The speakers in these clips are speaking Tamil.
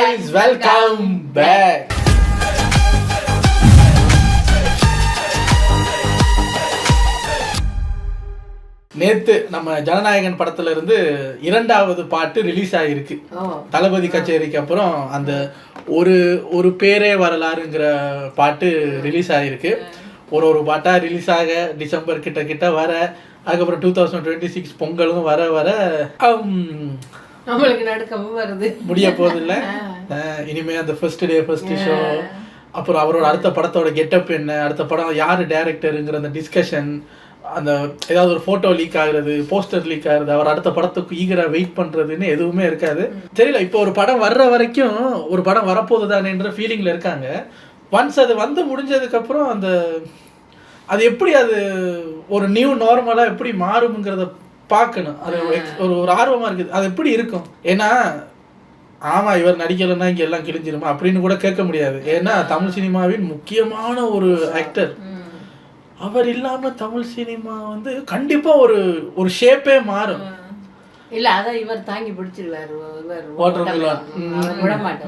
guys, welcome back. நேத்து நம்ம ஜனநாயகன் படத்துல இருந்து இரண்டாவது பாட்டு ரிலீஸ் ஆகிருக்கு. தளபதி கச்சேரிக்கு அப்புறம் அந்த ஒரு பேரே வரலாறுங்கிற பாட்டு ரிலீஸ் ஆகிருக்கு. ஒரு பாட்டா ரிலீஸ் ஆக டிசம்பர் கிட்ட வர, அதுக்கப்புறம் 2026 பொங்கலும் வர நம்மளுக்கு நடுக்கமும் வருது, முடிய போகுது இல்லை. இனிமே அந்த ஃபர்ஸ்ட் டே ஃபர்ஸ்ட் ஷோ, அப்புறம் அவரோட அடுத்த படத்தோட கெட்டப் என்ன, அடுத்த படம் யார் டைரக்டருங்கிற அந்த டிஸ்கஷன், அந்த ஏதாவது ஒரு ஃபோட்டோ லீக் ஆகுறது, போஸ்டர் லீக் ஆகுறது, அவர் அடுத்த படத்துக்கு ஈகராக வெயிட் பண்ணுறதுன்னு எதுவுமே இருக்காது. தெரியல, இப்போ ஒரு படம் வர்ற வரைக்கும் ஒரு படம் வரப்போகுது தானேன்ற ஃபீலிங்கில் இருக்காங்க. ஒன்ஸ் அது வந்து முடிஞ்சதுக்கப்புறம் அது எப்படி அது ஒரு நியூ நார்மலாக எப்படி மாறுங்கிறத பார்க்கணும். அது ஒரு ஆர்வமாக இருக்குது. அது எப்படி இருக்கும்? ஏன்னா ஆமாம், இவர் நடிக்கலைன்னா இங்கே எல்லாம் கிழிஞ்சிருமா அப்படின்னு கூட கேட்க முடியாது. ஏன்னா தமிழ் சினிமாவின் முக்கியமான ஒரு ஆக்டர். அவர் இல்லாமல் தமிழ் சினிமா வந்து கண்டிப்பாக ஒரு ஷேப்பே மாறும். இல்ல அத இவர் தாங்கி பிடிச்சிருவாரு.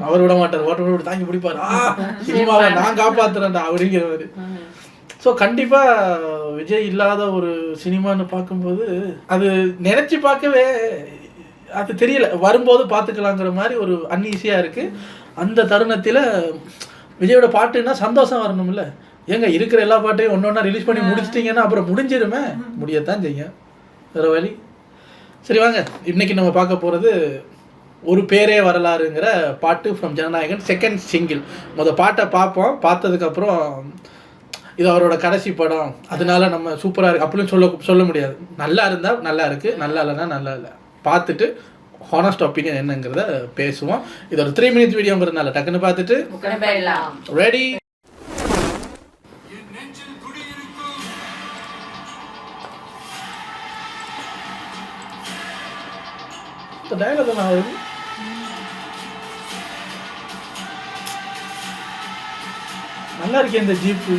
அவர் விட மாட்டார். ஓட்டர் தாங்கி பிடிப்பாரு. சினிமாவை நான் காப்பாத்துறேன்டா அப்படிங்கிறவர். ஸோ கண்டிப்பாக விஜய் இல்லாத ஒரு சினிமான்னு பார்க்கும்போது அது நினச்சி பார்க்கவே அது தெரியல. வரும்போது பார்த்துக்கலாங்கிற மாதிரி ஒரு அன்ஈஸியாக இருக்குது. அந்த தருணத்தில் விஜயோட பாட்டுன்னா சந்தோஷம் வரணும்ல. ஏங்க இருக்கிற எல்லா பாட்டையும் ஒன்று ஒன்றா ரிலீஸ் பண்ணி முடிச்சிட்டிங்கன்னா அப்புறம் முடிஞ்சிருமே. முடியத்தான் செய்யும், வேறு வழி. சரி வாங்க, இன்றைக்கி நம்ம பார்க்க போகிறது ஒரு பேரே வரலாறுங்கிற பாட்டு ஃப்ரம் ஜனநாயகன் செகண்ட் சிங்கிள். பாட்டை பார்ப்போம். பார்த்ததுக்கப்புறம் இது அவரோட கடைசி படம், அதனால நம்ம சூப்பராக இருக்குது அப்படின்னு சொல்ல முடியாது. நல்லா இருந்தால் நல்லா இருக்குது, நல்லா இல்லைன்னா நல்லா இல்லை. பார்த்துட்டு ஹானஸ்ட் ஒப்பீனியன் என்னங்கிறத பேசுவோம். இது ஒரு 3 minutes வீடியோங்கிறதுனால டக்குன்னு பார்த்துட்டு ரெடி. டயலாக் நான் வருது. நல்லா இருக்கேன் இந்த ஜீப்பு.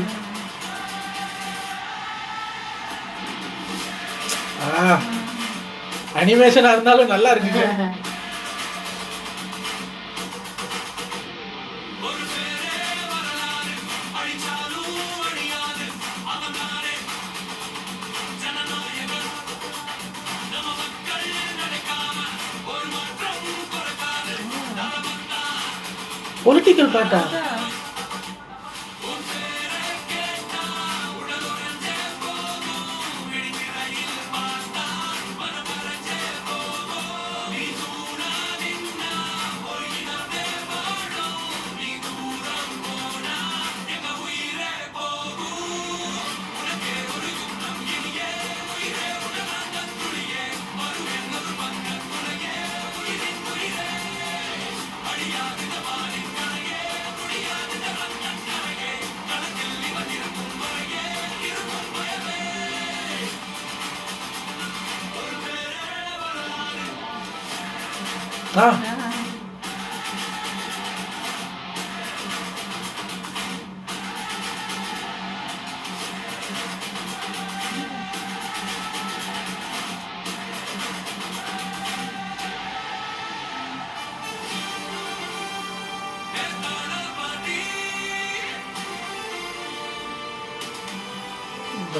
அனிமேஷனா இருந்தாலும் நல்லா இருக்குங்க. பொலிட்டிக்கல் பாட்டா?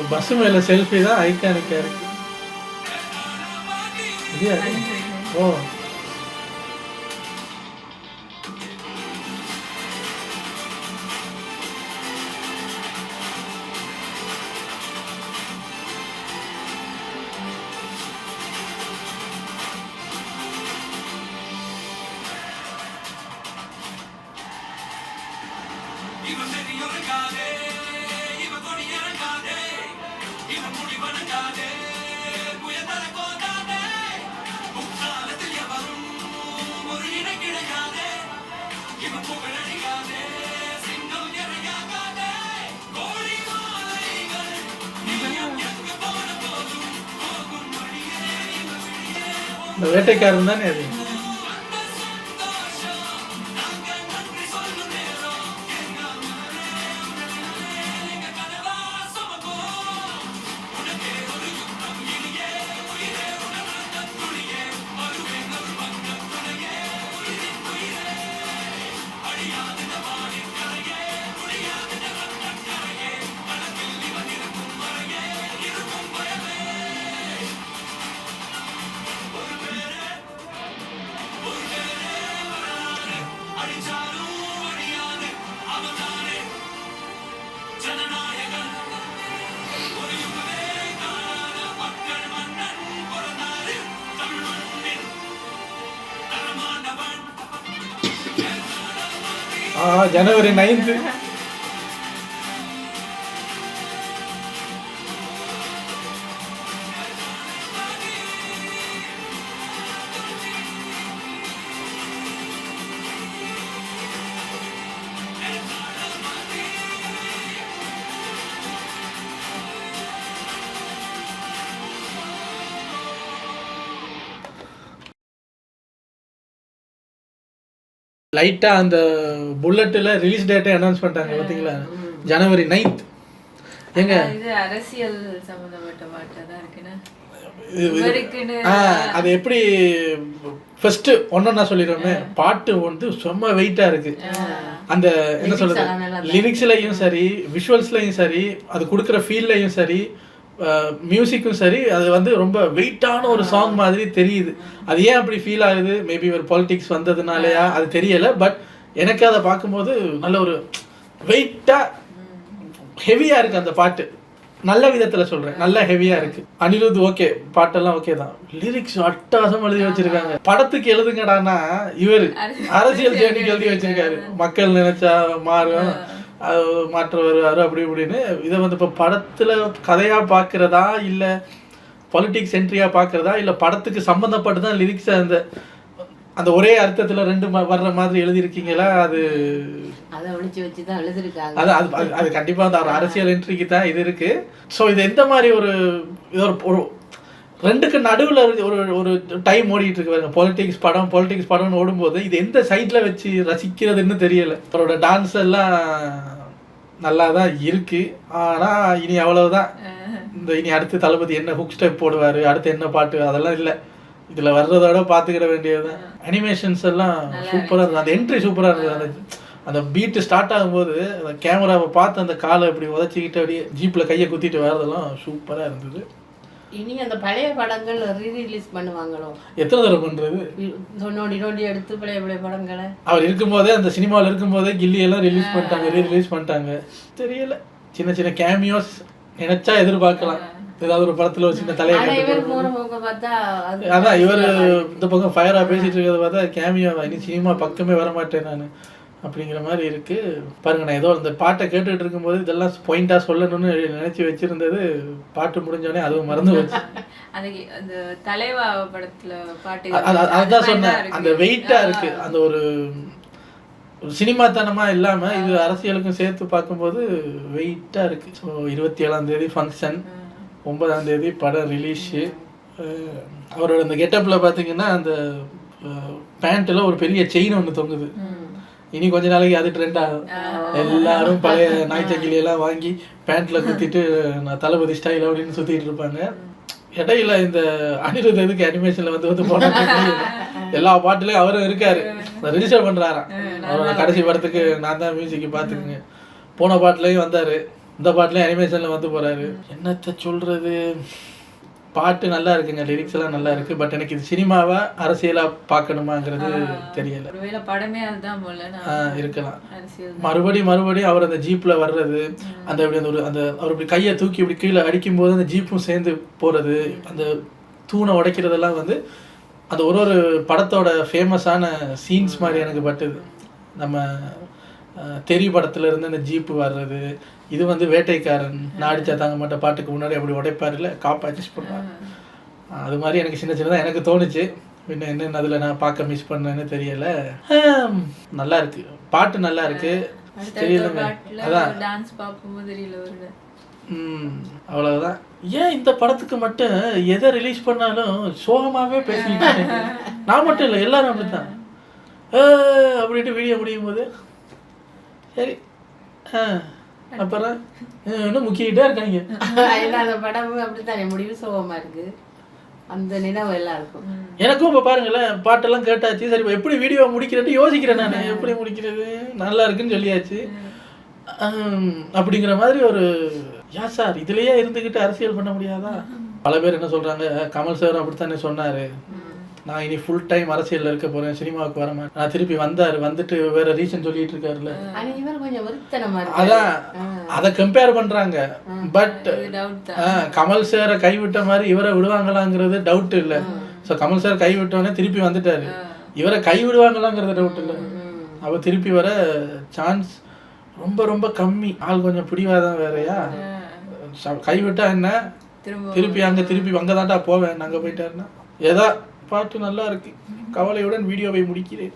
பஸ் மேல செல்ஃபி தான் ஐகானிக்கா இருக்கு. ஓ இந்த வேட்டைக்காரன் தானே அது. ஜனவரி 9th. லைட்டா அந்த புல்லட்ல ரிலீஸ் டேட்டை அனௌன்ஸ் பண்ணிட்டாங்க பாத்தீங்களா, ஜனவரி 9th. எங்க இது அரசியல் சம்பந்தப்பட்ட பாட்டா தான் இருக்குனா அது எப்படி ஃபர்ஸ்ட் ஒன்னொன்னா சொல்லிடுறோமே, பாட்டு வந்து செம்ம வெயிட்டா இருக்கு. அந்த என்ன சொல்றது, லிரிக்ஸ்லயும் சரி, விஷுவல்ஸ்லயும் சரி, அது கொடுக்குற ஃபீல்லையும் சரி, மியூசிக்கும் சரி, அது வந்து ரொம்ப வெயிட்டான ஒரு சாங் மாதிரி தெரியுது. அது ஏன் அப்படி ஃபீல் ஆகுது, மேபி ஒரு பாலிடிக்ஸ் வந்ததுனாலயா அது தெரியல. பட் எனக்கு அதை பார்க்கும்போது நல்ல ஒரு வெயிட்டா ஹெவியா இருக்கு அந்த பாட்டு. நல்ல விதத்துல சொல்றேன், நல்ல ஹெவியா இருக்கு. அனிருத் ஓகே, பாட்டெல்லாம் ஓகே தான். லிரிக்ஸ் அட்டாசம் எழுதி வச்சிருக்காங்க. படத்துக்கு எழுதுங்கடானா இவர் அரசியல் ஜேர்னிக்கு எழுதி வச்சிருக்காரு. மக்கள் நினைச்சா மாறும், மாற்ற வருவாரு அப்படி இப்படின்னு. இதை வந்து இப்போ படத்துல கதையா பார்க்கறதா இல்லை பாலிட்டிக்ஸ் என்ட்ரியா பார்க்கறதா இல்லை படத்துக்கு சம்மந்தப்பட்டு தான் லிரிக்ஸ் அந்த அந்த ஒரே அர்த்தத்துல ரெண்டு வர்ற மாதிரி எழுதியிருக்கீங்களா? அது அது கண்டிப்பா அந்த அரசியல் என்ட்ரிக்கு தான் இது இருக்கு. ஸோ இது எந்த மாதிரி ஒரு ஒரு ரெண்டுக்கு நடுவில் ஒரு ஒரு டைம் ஓடிட்டு இருக்கு பாருங்க. பாலிட்டிக்ஸ் படம்னு ஓடும்போது இது எந்த சைட்ல வச்சு ரசிக்கிறதுன்னு தெரியல. அவரோட டான்ஸ் எல்லாம் நல்லா தான் இருக்கு. ஆனா இனி அவ்வளவுதான். இனி அடுத்து தளபதி என்ன ஹுக் ஸ்டெப் போடுவாரு, அடுத்து என்ன பாட்டு, அதெல்லாம் இல்லை. இதுல வர்றதோட பாத்துக்கிட வேண்டியதுதான். அனிமேஷன்ஸ் எல்லாம் சூப்பரா இருந்தது. அந்த என்ட்ரி சூப்பரா இருந்தது. அந்த பீட்டு ஸ்டார்ட் ஆகும்போது அந்த கேமராவை பார்த்து அந்த காலை இப்படி உதச்சிக்கிட்டு அப்படியே ஜீப்ல கையை குத்திட்டு வர்றதெல்லாம் சூப்பரா இருந்தது. இனி அந்த பழைய படங்கள் ரீரிலீஸ் பண்ணுவாங்களோ? எத்தனை தடவை பண்றது? நோண்டி எடுத்து பழைய படங்களை அவர் இருக்கும்போதே, அந்த சினிமாவில் இருக்கும்போதே கில்லி எல்லாம் ரிலீஸ் பண்ணிட்டாங்க, ரீரிலீஸ் பண்ணிட்டாங்க. தெரியல, சின்ன சின்ன கேமியோஸ் நினைச்சா எதிர்பார்க்கலாம். ஏதாவது ஒரு படத்துல ஒரு சின்ன தலையை அதான் இவர் இந்த பக்கம் ஃபயரா பேசிட்டு இருக்கிறத பார்த்தா கேமியோ இனி சினிமா பக்கமே வர மாட்டேன் நான் அப்படிங்கிற மாதிரி இருக்கு. பாருங்க, நான் ஏதோ அந்த பாட்டை கேட்டுட்டு இருக்கும்போது இதெல்லாம் பாயிண்டா சொல்லணும்னு நினைச்சு வச்சிருந்தது, பாட்டு முடிஞ்சோடனே அதுவும் மறந்து வச்சு. அந்த தலைவா படத்துல பாட்டு அதான் சொன்னேன், அந்த வெயிட்டா இருக்கு. அந்த ஒரு சினிமாத்தனமா இல்லாம இது அரசியலுக்கும் சேர்த்து பார்க்கும்போது வெயிட்டா இருக்கு. ஸோ 27ஆம் தேதி ஃபங்க்ஷன், 9ஆம் தேதி படம் ரிலீஸு. அவரோட அந்த கெட்டப்பில் பார்த்தீங்கன்னா அந்த பேண்ட்டில் ஒரு பெரிய செயின் ஒன்று தொங்குது. இனி கொஞ்ச நாளைக்கு அது ட்ரெண்ட் ஆகும். எல்லாரும் பழைய நாய்ச்சங்கிலியெல்லாம் வாங்கி பேண்ட்டில் குத்திட்டு நான் தளபதி ஸ்டைல் அப்படின்னு சுற்றிட்டு இருப்பாங்க. இடையில இந்த அனிருத் எதுக்கு அனிமேஷனில் வந்து போனாங்க. எல்லா பாட்டுலையும் அவரும் இருக்காரு, ரிஜிஸ்டர் பண்ணுறாராம். அவரோட கடைசி படத்துக்கு நான் தான் மியூசிக்கு பார்த்துக்குங்க. போன பாட்டுலையும் வந்தார், இந்த பாட்டுலையும் அனிமேஷனில் வந்து போகிறாரு. என்னத்த சொல்கிறது, பாட்டு நல்லா இருக்குங்க, லிரிக்ஸ் எல்லாம் நல்லா இருக்கு. பட் எனக்கு இது சினிமாவா அரசியலா பார்க்கணுமாங்கிறது தெரியல. படமே அதுதான் போல இருக்கலாம். மறுபடியும் அவர் அந்த ஜீப்ல வர்றது, அந்த அவர் இப்படி கையை தூக்கி இப்படி கீழே அடிக்கும் போது அந்த ஜீப்பும் சேர்ந்து போறது, அந்த தூணை உடைக்கிறதெல்லாம் வந்து அந்த ஒரு படத்தோட ஃபேமஸான சீன்ஸ் மாதிரி எனக்கு பட்டுது. நம்ம தெரி படத்துல இருந்து அந்த ஜீப்பு வர்றது, இது வந்து வேட்டைக்காரன் நாடிச்சா தாங்க மாட்ட பாட்டுக்கு முன்னாடி அப்படி உடைப்பாரு இல்லை, காப்பா அட்ஜஸ்ட் பண்ணுவாங்க. அது மாதிரி எனக்கு சின்ன சின்னதாக எனக்கு தோணுச்சு. இன்னும் என்னென்ன அதில் நான் பார்க்க மிஸ் பண்ணேன்னு தெரியல. நல்லா இருக்கு, பாட்டு நல்லா இருக்கு. தெரியலங்க, அதான் டான்ஸ் பார்க்கும்போது தெரியல வருது. அவ்வளவுதான். ஏன் இந்த படத்துக்கு மட்டும் எதை ரிலீஸ் பண்ணாலும் சோகமாகவே பேசிக்கிட்டு, நான் மட்டும் இல்லை எல்லாரும் அப்படித்தான் அப்படின்ட்டு வீடியோ முடியும் போது சரி அப்புறம் இன்னும் முக்கிக்கிட்டே இருக்காங்க. அந்த படம் அப்படித்தானே முடிவு சோகமா இருக்கு, அந்த நினைவு எல்லாம் இருக்கும். எனக்கும் இப்போ பாருங்களேன், பாட்டெல்லாம் கேட்டாச்சு, சரி எப்படி வீடியோ முடிக்கிறேன்னு யோசிக்கிறேன் நான், எப்படி முடிக்கிறது, நல்லா இருக்குன்னு சொல்லியாச்சு அப்படிங்கிற மாதிரி ஒரு யா சார் இதுலயே இருந்துக்கிட்டு அரசியல் பண்ண முடியாதா? பல பேர் என்ன சொல்றாங்க, கமல் சார் அப்படித்தானே சொன்னாரு, நான் இனி ஃபுல் டைம் அரசியல்ல இருக்க போறேன், சினிமாவுக்கு வர மாட்டேன். நான் திருப்பி வந்துட்டு வேற ரீசன் சொல்லிட்டு இருக்காருல்ல. ஆனா இவர் கொஞ்சம் வெறித்தனமா அதான் அதை கம்பேர் பண்றாங்க. பட் கமல் சாரை கைவிட்ட மாதிரி இவரை விடுவாங்களாங்கிறது டவுட் இல்லை. ஸோ கமல் சார் கைவிட்டோன்னே திருப்பி வந்துட்டாரு. இவரை கைவிடுவாங்களாங்கிறது டவுட் இல்லை. அவர் திருப்பி வர சான்ஸ் ரொம்ப ரொம்ப கம்மி. ஆள் கொஞ்சம் பிடிவாதான் வேறையா. கைவிட்டா என்ன, திருப்பி அங்கே தான்டா போவேன், அங்கே போயிட்டாருன்னா. ஏதா பாட்டு நல்லா இருக்கு. கவலையுடன் வீடியோவை முடிக்கிறேன்.